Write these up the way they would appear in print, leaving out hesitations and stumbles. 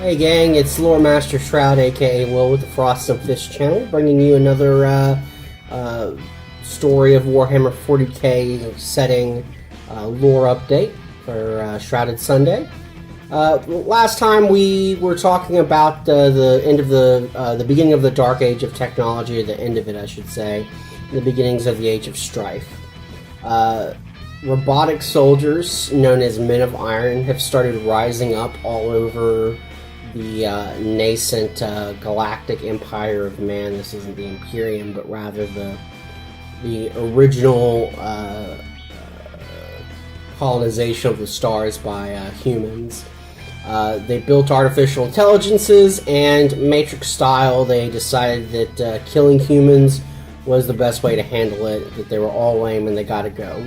Hey gang, it's Lore Master Shroud, aka Will with the Frost and Fish channel, bringing you another story of Warhammer 40k setting lore update for Shrouded Sunday. Last time we were talking about the end of the beginning of the Dark Age of technology, or the end of it, I should say, the beginnings of the Age of Strife. Robotic soldiers, known as Men of Iron, have started rising up all over the nascent galactic empire of man. This isn't the Imperium, but rather the original colonization of the stars by humans. They built artificial intelligences, and Matrix style, they decided that killing humans was the best way to handle it, that they were all lame and they gotta go.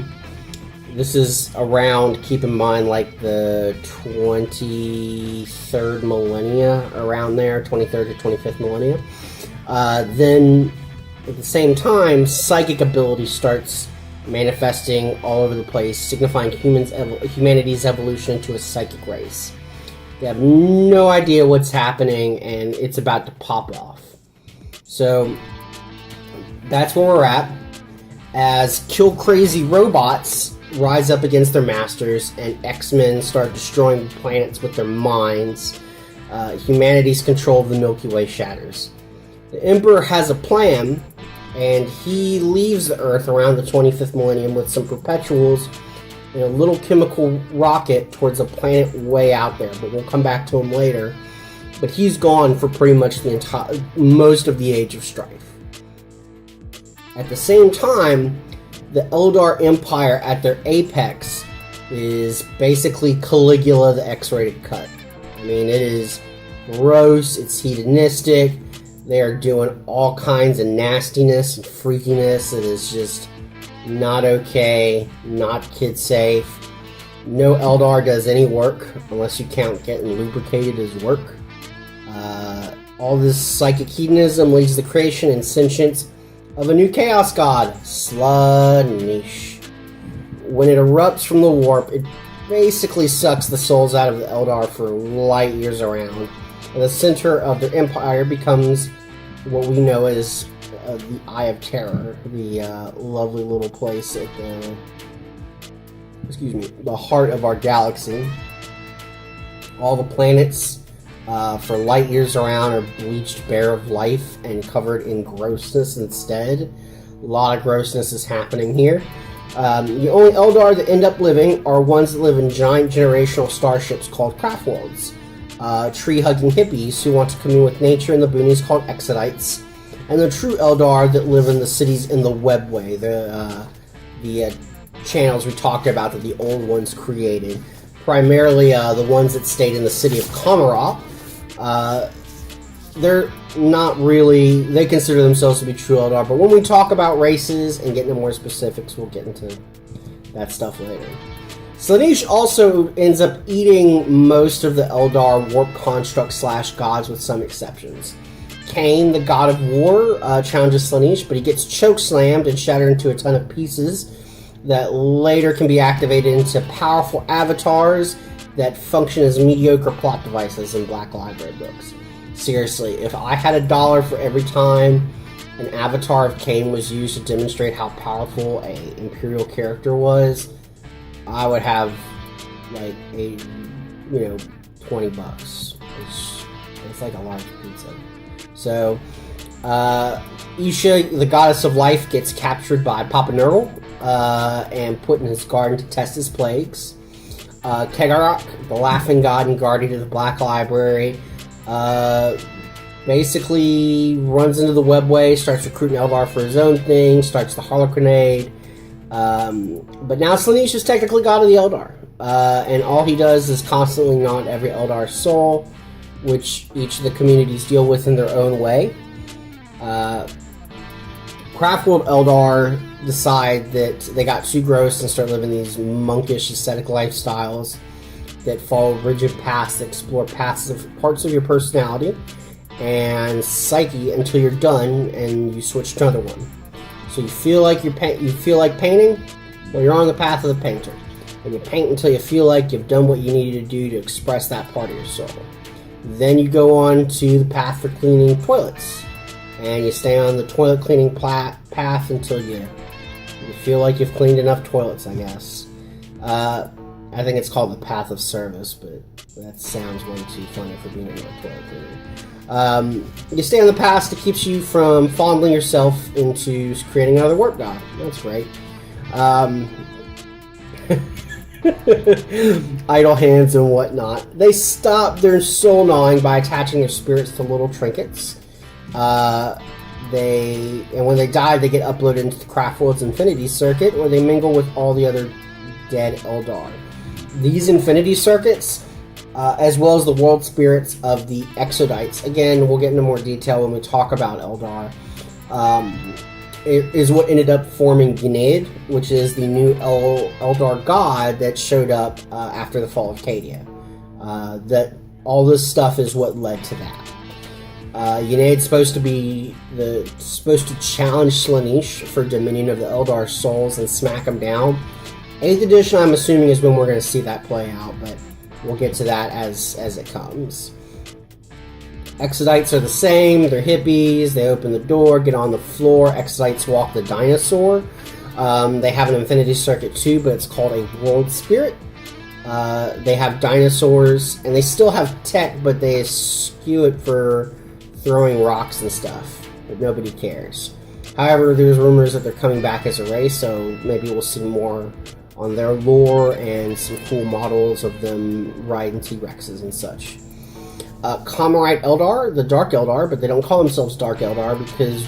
This is around, keep in mind, like the 23rd millennia, around there, 23rd to 25th millennia. Then, at the same time, psychic ability starts manifesting all over the place, signifying humanity's evolution to a psychic race. They have no idea what's happening, and it's about to pop off. So, that's where we're at, as kill-crazy robots rise up against their masters, and X-Men start destroying planets with their minds. Humanity's control of the Milky Way shatters. The Emperor has a plan, and he leaves the Earth around the 25th millennium with some perpetuals in a little chemical rocket towards a planet way out there, but we'll come back to him later. But he's gone for pretty much most of the Age of Strife. At the same time, the Eldar Empire at their apex is basically Caligula, the X-rated cut. I mean, it is gross, it's hedonistic, they are doing all kinds of nastiness and freakiness. It is just not okay, not kid safe. No Eldar does any work, unless you count getting lubricated as work. All this psychic hedonism leads to the creation and sentience of a new chaos god, Slaanesh. When it erupts from the warp, it basically sucks the souls out of the Eldar for light years around, and the center of their empire becomes what we know as the Eye of Terror, the lovely little place at the heart of our galaxy. All the planets for light years around are bleached bare of life and covered in grossness instead. A lot of grossness is happening here. The only Eldar that end up living are ones that live in giant generational starships called craft worlds. Tree-hugging hippies who want to commune with nature in the boonies called Exodites. And the true Eldar that live in the cities in the webway, the channels we talked about that the old ones created. Primarily the ones that stayed in the city of Kamara. They're not really, they consider themselves to be true Eldar, but when we talk about races and get into more specifics, we'll get into that stuff later. Slaanesh also ends up eating most of the Eldar warp constructs / gods, with some exceptions. Cain, the god of war, challenges Slaanesh, but he gets choke-slammed and shattered into a ton of pieces that later can be activated into powerful avatars that function as mediocre plot devices in Black Library books. Seriously, if I had $1 for every time an avatar of Cain was used to demonstrate how powerful a Imperial character was, I would have like $20. It's like a large pizza. So, Isha, the goddess of life, gets captured by Papa Nurgle and put in his garden to test his plagues. Kegarok, the laughing god and guardian of the Black Library, basically runs into the webway, starts recruiting Eldar for his own thing, starts the Harlequinade. But now Slaanesh is technically god of the Eldar, and all he does is constantly gnaw every Eldar's soul, which each of the communities deal with in their own way. Craftworld Eldar decide that they got too gross and start living these monkish ascetic lifestyles that follow rigid paths that explore parts of your personality and psyche until you're done and you switch to another one. So you feel like painting, well, you're on the path of the painter. And you paint until you feel like you've done what you needed to do to express that part of your soul. Then you go on to the path for cleaning toilets, and you stay on the toilet cleaning path until you feel like you've cleaned enough toilets, I guess. I think it's called the path of service, but that sounds way too funny for being a toilet cleaner. You stay on the path that keeps you from fondling yourself into creating another warp god. That's great. Idle hands and whatnot. They stop their soul gnawing by attaching their spirits to little trinkets. And when they die, they get uploaded into the Craftworld's Infinity Circuit, where they mingle with all the other dead Eldar. These Infinity Circuits, as well as the world spirits of the Exodites, again, we'll get into more detail when we talk about Eldar, is what ended up forming Ynad, which is the new Eldar god that showed up after the fall of Cadia. That all this stuff is what led to that. Ynad's supposed to challenge Slaanesh for dominion of the Eldar souls and smack them down. 8th edition, I'm assuming, is when we're going to see that play out, but we'll get to that as it comes. Exodites are the same. They're hippies. They open the door, get on the floor. Exodites walk the dinosaur. They have an Infinity Circuit too, but it's called a World Spirit. They have dinosaurs, and they still have tech, but they skew it for throwing rocks and stuff, but nobody cares. However, there's rumors that they're coming back as a race, so maybe we'll see more on their lore and some cool models of them riding T-Rexes and such. Comrite Eldar, the Dark Eldar, but they don't call themselves Dark Eldar because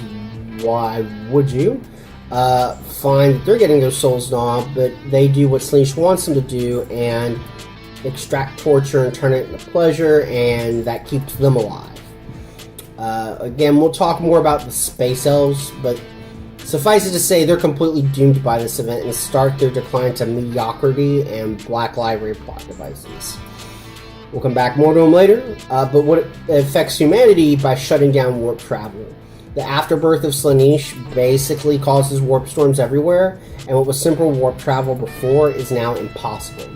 why would you? Find that they're getting their souls gnawed, but they do what Slaanesh wants them to do and extract torture and turn it into pleasure, and that keeps them alive. Again, we'll talk more about the Space Elves, but suffice it to say, they're completely doomed by this event and start their decline to mediocrity and Black Library plot devices. We'll come back more to them later, but what it affects humanity by shutting down warp travel. The afterbirth of Slaanesh basically causes warp storms everywhere, and what was simple warp travel before is now impossible.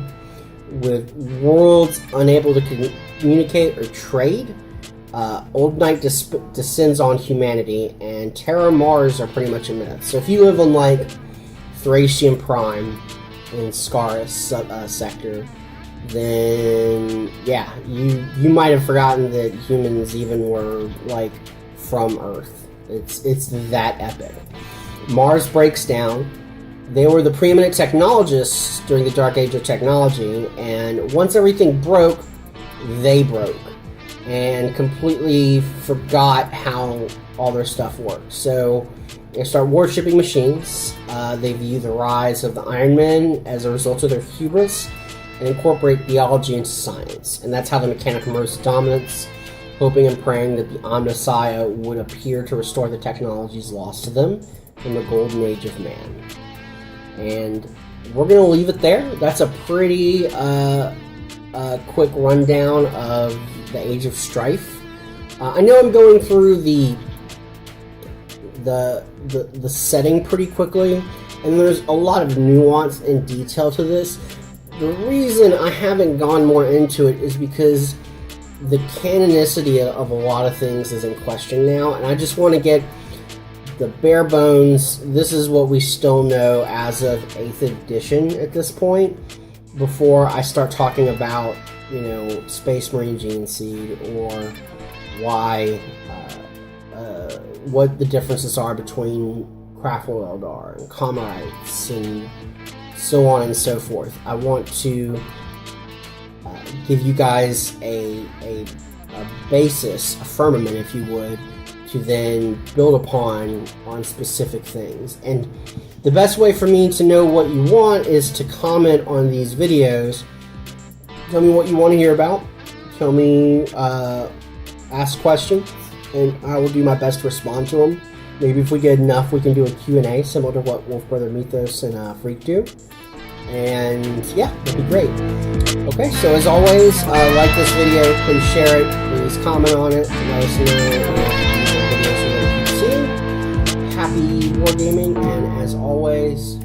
With worlds unable to communicate or trade, Old Night descends on humanity, and Terra Mars are pretty much a myth. So if you live on, like, Thracian Prime in Scaris sector, then, yeah, you might have forgotten that humans even were, like, from Earth. It's that epic. Mars breaks down. They were the preeminent technologists during the Dark Age of technology, and once everything broke, they broke and completely forgot how all their stuff works. So they start worshipping machines. They view the rise of the Iron Men as a result of their hubris and incorporate theology into science. And that's how the mechanic emerged to dominance, hoping and praying that the Omnissiah would appear to restore the technologies lost to them in the golden age of man. And we're going to leave it there. That's a pretty quick rundown of the Age of Strife. I know I'm going through the setting pretty quickly, and there's a lot of nuance and detail to this. The reason I haven't gone more into it is because the canonicity of a lot of things is in question now, and I just want to get the bare bones. This is what we still know as of 8th edition at this point, before I start talking about, Space Marine Gene Seed, or why, what the differences are between Craftworld Eldar and Comorites and so on and so forth. I want to give you guys a basis, a firmament, if you would, to then build upon on specific things. And the best way for me to know what you want is to comment on these videos. Tell me what you want to hear about. Tell me, ask questions, and I will do my best to respond to them. Maybe if we get enough, we can do a Q&A, similar to what Wolf Brother Mythos and Freak do. And yeah, that'd be great. Okay, so as always, like this video, please share it, please comment on it, let us know what videos you want to keep seeing. Happy wargaming, and as always,